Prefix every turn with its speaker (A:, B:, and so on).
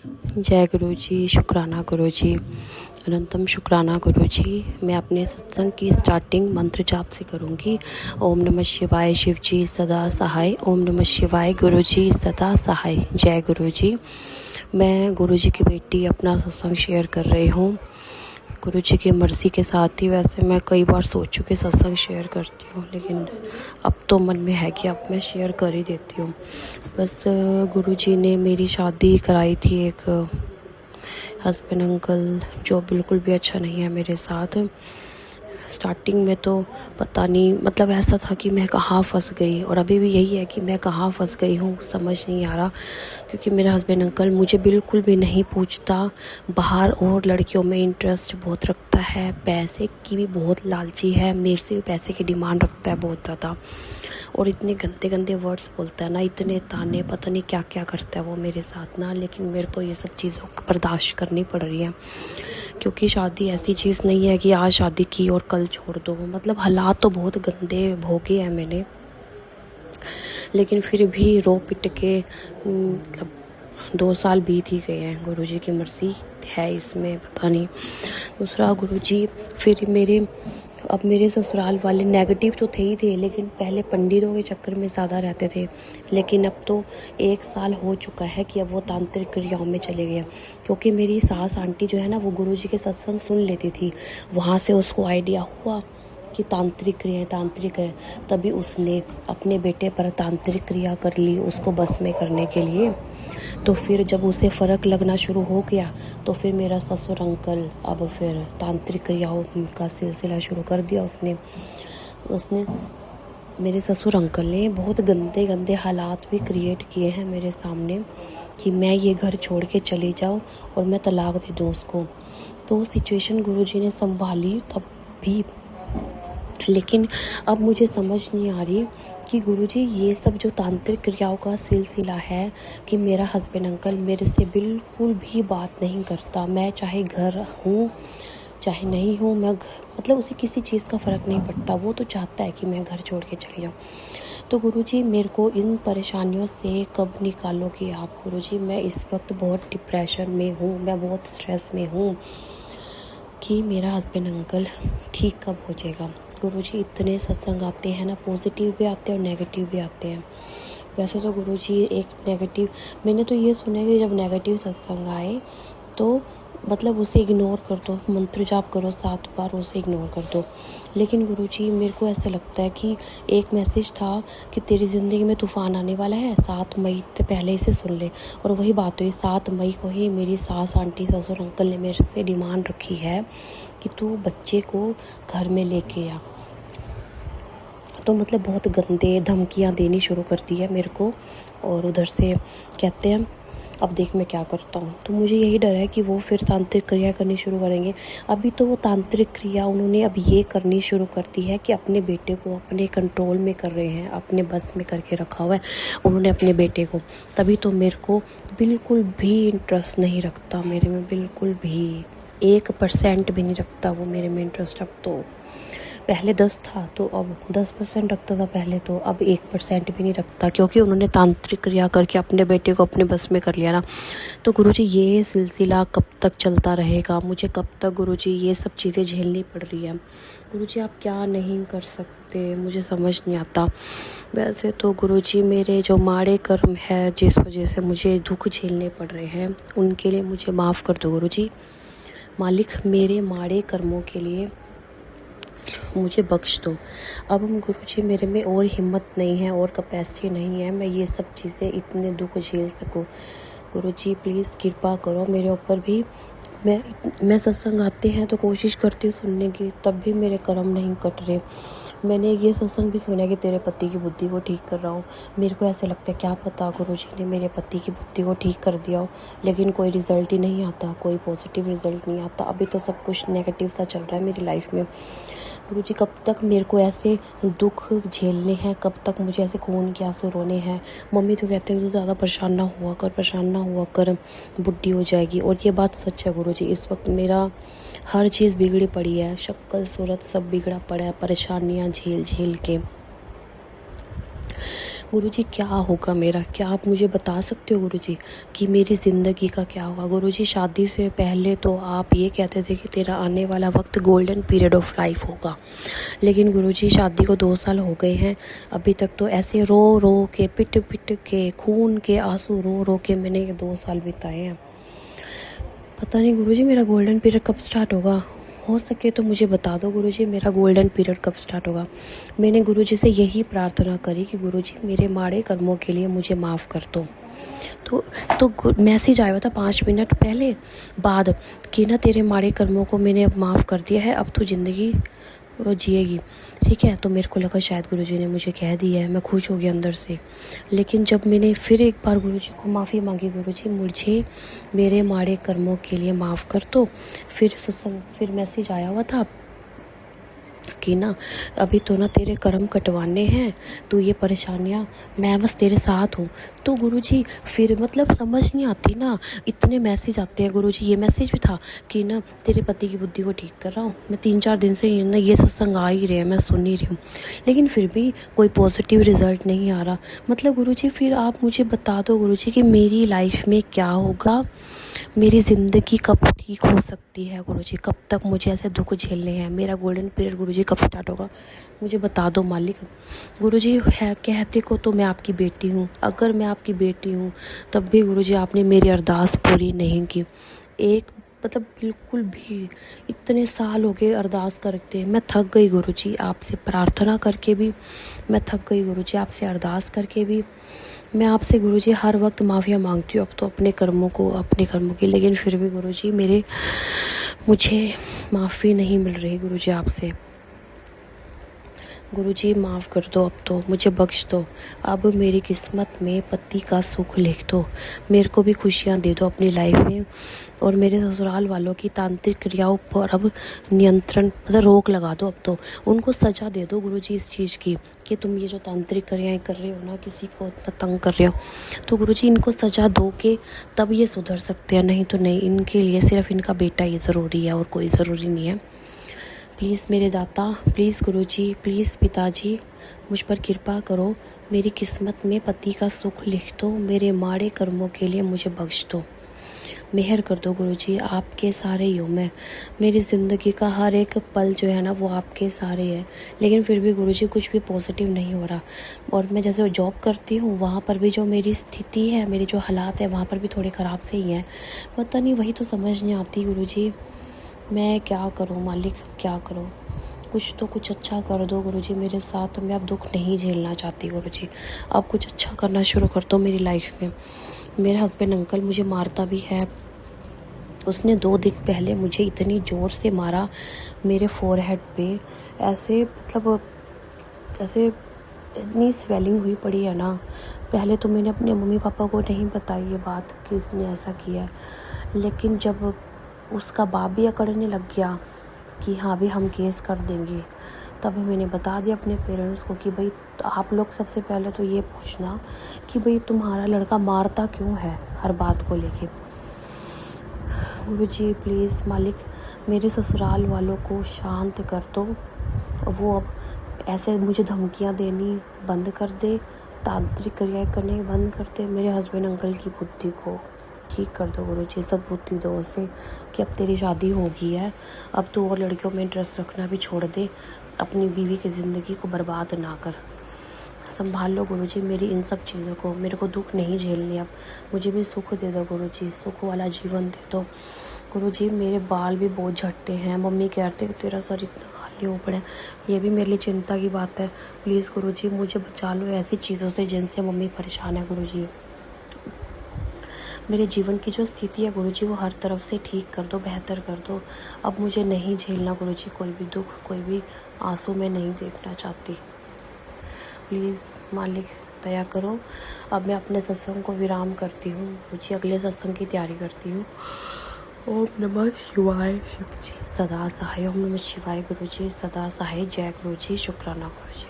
A: जय गुरु जी, शुक्राना गुरु जी, अनंतम शुक्राना गुरु जी। मैं अपने सत्संग की स्टार्टिंग मंत्र जाप से करूँगी। ओम नमः शिवाय, शिव जी सदा सहाय। ओम नमः शिवाय, गुरु जी सदा सहाय। जय गुरु जी। मैं गुरु जी की बेटी अपना सत्संग शेयर कर रही हूँ। गुरु जी की मर्ज़ी के साथ ही वैसे मैं कई बार सोचूं कि सत्संग शेयर करती हूँ, लेकिन अब तो मन में है कि अब मैं शेयर कर ही देती हूँ। बस गुरु जी ने मेरी शादी कराई थी एक हस्बैंड अंकल जो बिल्कुल भी अच्छा नहीं है मेरे साथ। स्टार्टिंग में तो पता नहीं, मतलब ऐसा था कि मैं कहाँ फंस गई, और अभी भी यही है कि मैं कहाँ फंस गई हूँ समझ नहीं आ रहा। क्योंकि मेरा हस्बैंड अंकल मुझे बिल्कुल भी नहीं पूछता, बाहर और लड़कियों में इंटरेस्ट बहुत रखता है, पैसे की भी बहुत लालची है, मेरे से भी पैसे की डिमांड रखता है बहुत ज़्यादा, और इतने गंदे गंदे वर्ड्स बोलता है ना, इतने ताने, पता नहीं क्या क्या करता है वो मेरे साथ ना। लेकिन मेरे को ये सब चीज़ों बर्दाश्त करनी पड़ रही है, क्योंकि शादी ऐसी चीज़ नहीं है कि आज शादी की और कल छोड़ दो। मतलब हालात तो बहुत गंदे भोगे हैं मैंने, लेकिन फिर भी रो पिट के मतलब 2 साल बीत ही गए हैं। गुरुजी की मर्ज़ी है इसमें, पता नहीं। दूसरा गुरुजी फिर अब मेरे ससुराल वाले नेगेटिव तो थे ही थे, लेकिन पहले पंडितों के चक्कर में ज़्यादा रहते थे। लेकिन अब तो 1 साल हो चुका है कि अब वो तांत्रिक क्रियाओं में चले गए। क्योंकि मेरी सास आंटी जो है ना, वो गुरुजी के सत्संग सुन लेती थी, वहाँ से उसको आइडिया हुआ कि तांत्रिक क्रिया, तभी उसने अपने बेटे पर तांत्रिक क्रिया कर ली उसको बस में करने के लिए। तो फिर जब उसे फ़र्क लगना शुरू हो गया, तो फिर मेरा ससुर अंकल अब फिर तांत्रिक क्रियाओं का सिलसिला शुरू कर दिया उसने मेरे ससुर अंकल ने बहुत गंदे गंदे हालात भी क्रिएट किए हैं मेरे सामने कि मैं ये घर छोड़ के चली जाऊँ और मैं तलाक दे दूँ उसको। तो सिचुएशन गुरुजी ने संभाली तब भी, लेकिन अब मुझे समझ नहीं आ रही कि गुरुजी ये सब जो तांत्रिक क्रियाओं का सिलसिला है कि मेरा हस्बैंड अंकल मेरे से बिल्कुल भी बात नहीं करता। मैं चाहे घर हूँ चाहे नहीं हूँ, मतलब उसे किसी चीज़ का फ़र्क नहीं पड़ता, वो तो चाहता है कि मैं घर छोड़ के चली जाऊँ। तो गुरुजी मेरे को इन परेशानियों से कब निकालोगे आप गुरुजी? मैं इस वक्त बहुत डिप्रेशन में हूँ, मैं बहुत स्ट्रेस में हूँ कि मेरा हस्बैंड अंकल ठीक कब हो जाएगा। गुरुजी इतने सत्संग आते हैं ना, पॉजिटिव भी आते हैं और नेगेटिव भी आते हैं। वैसे तो गुरुजी एक नेगेटिव, मैंने तो ये सुना है कि जब नेगेटिव सत्संग आए तो मतलब उसे इग्नोर कर दो, मंत्र जाप करो 7 बार, उसे इग्नोर कर दो। लेकिन गुरुजी मेरे को ऐसा लगता है कि एक मैसेज था कि तेरी ज़िंदगी में तूफ़ान आने वाला है, 7 मई से पहले इसे सुन ले। और वही बात हुई, 7 मई को ही मेरी सास आंटी ससुर अंकल ने मेरे से डिमांड रखी है कि तू बच्चे को घर में लेके आ। तो मतलब बहुत गंदे धमकियाँ देनी शुरू कर दी है मेरे को, और उधर से कहते हैं अब देख मैं क्या करता हूँ। तो मुझे यही डर है कि वो फिर तांत्रिक क्रिया करनी शुरू करेंगे। अभी तो वो तांत्रिक क्रिया उन्होंने अब ये करनी शुरू कर दी है कि अपने बेटे को अपने कंट्रोल में कर रहे हैं, अपने बस में करके रखा हुआ है उन्होंने अपने बेटे को। तभी तो मेरे को बिल्कुल भी इंटरेस्ट नहीं रखता मेरे में, बिल्कुल भी 1% भी नहीं रखता वो मेरे में इंटरेस्ट। अब तो पहले 10 था तो अब 10% रखता था पहले, तो अब 1% भी नहीं रखता, क्योंकि उन्होंने तांत्रिक क्रिया करके अपने बेटे को अपने बस में कर लिया ना। तो गुरुजी ये सिलसिला कब तक चलता रहेगा? मुझे कब तक गुरुजी ये सब चीज़ें झेलनी पड़ रही है? गुरुजी आप क्या नहीं कर सकते, मुझे समझ नहीं आता। वैसे तो गुरुजी मेरे जो माड़े कर्म है जिस वजह से मुझे दुख झेलने पड़ रहे हैं, उनके लिए मुझे माफ़ कर दो गुरुजी। मालिक मेरे माड़े कर्मों के लिए मुझे बख्श दो। अब हम गुरुजी मेरे में और हिम्मत नहीं है और कैपेसिटी नहीं है मैं ये सब चीज़ें इतने दुख झेल सकूं। गुरुजी प्लीज़ कृपा करो मेरे ऊपर भी। मैं सत्संग आते हैं तो कोशिश करती हूँ सुनने की, तब भी मेरे कर्म नहीं कट रहे। मैंने ये सत्संग भी सुना कि तेरे पति की बुद्धि को ठीक कर रहा हूँ। मेरे को ऐसे लगता है क्या पता गुरुजी ने मेरे पति की बुद्धि को ठीक कर दिया हो, लेकिन कोई रिज़ल्ट ही नहीं आता, कोई पॉजिटिव रिज़ल्ट नहीं आता। अभी तो सब कुछ नेगेटिव सा चल रहा है मेरी लाइफ में। गुरुजी कब तक मेरे को ऐसे दुख झेलने हैं, कब तक मुझे ऐसे खून के आंसू रोने हैं? मम्मी तो कहते हैं तू ज़्यादा परेशान ना हुआ कर, बुढ़ी हो जाएगी। और ये बात सच है गुरुजी, इस वक्त मेरा हर चीज़ बिगड़ी पड़ी है, शक्ल सूरत सब बिगड़ा पड़ा है परेशानियाँ झेल झेल के। गुरुजी क्या होगा मेरा, क्या आप मुझे बता सकते हो गुरुजी कि मेरी ज़िंदगी का क्या होगा। गुरुजी शादी से पहले तो आप ये कहते थे कि तेरा आने वाला वक्त गोल्डन पीरियड ऑफ लाइफ होगा, लेकिन गुरुजी शादी को 2 साल हो गए हैं, अभी तक तो ऐसे रो रो के पिट पिट के खून के आंसू रो रो के मैंने ये 2 साल बिताए हैं। पता नहीं गुरुजी मेरा गोल्डन पीरियड कब स्टार्ट होगा। हो सके तो मुझे बता दो गुरुजी मेरा गोल्डन पीरियड कब स्टार्ट होगा। मैंने गुरुजी से यही प्रार्थना करी कि गुरुजी मेरे माड़े कर्मों के लिए मुझे माफ़ कर दो। तो मैसेज आया हुआ था 5 मिनट पहले बाद कि ना तेरे माड़े कर्मों को मैंने अब माफ़ कर दिया है, अब तू ज़िंदगी जिएगी। ठीक है, तो मेरे को लगा शायद गुरुजी ने मुझे कह दिया है, मैं खुश हो गई अंदर से। लेकिन जब मैंने फिर एक बार गुरुजी को माफ़ी मांगी, गुरुजी मुझे मेरे माड़े कर्मों के लिए माफ़ कर दो, फिर मैसेज आया हुआ था कि ना अभी तो ना तेरे कर्म कटवाने हैं, तो ये परेशानियाँ मैं बस तेरे साथ हूँ। तो गुरुजी फिर मतलब समझ नहीं आती ना, इतने मैसेज आते हैं गुरुजी। ये मैसेज भी था कि ना तेरे पति की बुद्धि को ठीक कर रहा हूँ मैं, 3-4 दिन से ना ये सत्संग आ ही रहे हैं, मैं सुन ही रही हूँ, लेकिन फिर भी कोई पॉजिटिव रिज़ल्ट नहीं आ रहा। मतलब गुरुजी फिर आप मुझे बता दो गुरुजी कि मेरी लाइफ में क्या होगा, मेरी ज़िंदगी कब ठीक हो सकती है गुरुजी, कब तक मुझे ऐसे दुख झेलने हैं, मेरा गोल्डन पीरियड गुरुजी कब स्टार्ट होगा, मुझे बता दो मालिक। गुरुजी है कहते को तो मैं आपकी बेटी हूँ, अगर मैं आपकी बेटी हूँ तब भी गुरुजी आपने मेरी अरदास पूरी नहीं की। एक मतलब बिल्कुल भी, इतने साल हो गए अरदास करते, मैं थक गई गुरुजी, आपसे प्रार्थना करके भी मैं थक गई गुरुजी, आपसे अरदास करके भी। मैं आपसे गुरुजी हर वक्त माफ़िया मांगती हूँ अब तो अपने कर्मों की, लेकिन फिर भी गुरुजी मुझे माफ़ी नहीं मिल रही गुरुजी आपसे। गुरुजी माफ़ कर दो, अब तो मुझे बख्श दो, अब मेरी किस्मत में पति का सुख लिख दो, मेरे को भी खुशियाँ दे दो अपनी लाइफ में, और मेरे ससुराल वालों की तांत्रिक क्रियाओं पर अब नियंत्रण मतलब रोक लगा दो। अब तो उनको सज़ा दे दो गुरुजी इस चीज़ की कि तुम ये जो तांत्रिक क्रियाएं कर रहे हो ना, किसी को इतना तंग कर रहे हो, तो गुरुजी इनको सज़ा दो के तब ये सुधर सकते हैं, नहीं तो नहीं। इनके लिए सिर्फ इनका बेटा ही ज़रूरी है और कोई ज़रूरी नहीं है। प्लीज़ मेरे दाता, प्लीज़ गुरुजी, प्लीज़ पिताजी मुझ पर कृपा करो, मेरी किस्मत में पति का सुख लिख दो, मेरे माड़े कर्मों के लिए मुझे बख्श दो, मेहर कर दो गुरुजी। आपके सारे योग में मेरी ज़िंदगी का हर एक पल जो है ना वो आपके सारे है, लेकिन फिर भी गुरुजी कुछ भी पॉजिटिव नहीं हो रहा। और मैं जैसे जॉब करती हूँ वहाँ पर भी जो मेरी स्थिति है, मेरे जो हालात है वहाँ पर भी थोड़े ख़राब से ही हैं, पता नहीं, वही तो समझ नहीं आती गुरुजी, मैं क्या करूँ मालिक, क्या करूँ। कुछ अच्छा कर दो गुरुजी मेरे साथ, मैं अब दुख नहीं झेलना चाहती गुरुजी, अब कुछ अच्छा करना शुरू कर दो मेरी लाइफ में। मेरे हस्बैंड अंकल मुझे मारता भी है, उसने 2 दिन पहले मुझे इतनी ज़ोर से मारा मेरे फोरहेड पे, ऐसे मतलब ऐसे इतनी स्वेलिंग हुई पड़ी है ना। पहले तो मैंने अपने मम्मी पापा को नहीं बताई ये बात कि उसने ऐसा किया, लेकिन जब उसका बाप भी अकड़ने लग गया कि हाँ भी हम केस कर देंगे, तब मैंने बता दिया अपने पेरेंट्स को कि भाई आप लोग सबसे पहले तो ये पूछना कि भाई तुम्हारा लड़का मारता क्यों है हर बात को लेके। गुरुजी प्लीज़ मालिक मेरे ससुराल वालों को शांत कर दो, वो अब ऐसे मुझे धमकियां देनी बंद कर दे, तांत्रिक क्रियाएं करने बंद कर दे, मेरे हस्बैंड अंकल की बुद्धि को ठीक कर दो गुरुजी, सद्बुद्धि दो उसे कि अब तेरी शादी हो गई है, अब तो और लड़कियों में इंटरेस्ट रखना भी छोड़ दे, अपनी बीवी की ज़िंदगी को बर्बाद ना कर, संभाल लो गुरुजी मेरी इन सब चीज़ों को, मेरे को दुख नहीं झेलनी, अब मुझे भी सुख दे दो गुरुजी, सुख वाला जीवन दे दो गुरुजी। मेरे बाल भी बहुत झड़ते हैं, मम्मी कहते कि तेरा सर इतना खाली हो पड़ा है, ये भी मेरे लिए चिंता की बात है। प्लीज़ गुरुजी मुझे बचा लो ऐसी चीज़ों से जिनसे मम्मी परेशान है गुरुजी। मेरे जीवन की जो स्थिति है गुरुजी वो हर तरफ से ठीक कर दो, बेहतर कर दो, अब मुझे नहीं झेलना गुरुजी कोई भी दुख, कोई भी आंसू मैं नहीं देखना चाहती। प्लीज़ मालिक दया करो। अब मैं अपने सत्संग को विराम करती हूँ, मुझे अगले सत्संग की तैयारी करती हूँ। ओम नमः शिवाय शिव जी सदा सहाय, ओम नमः शिवाय गुरुजी सदा सहाय, जय गुरुजी, शुक्राना गुरुजी।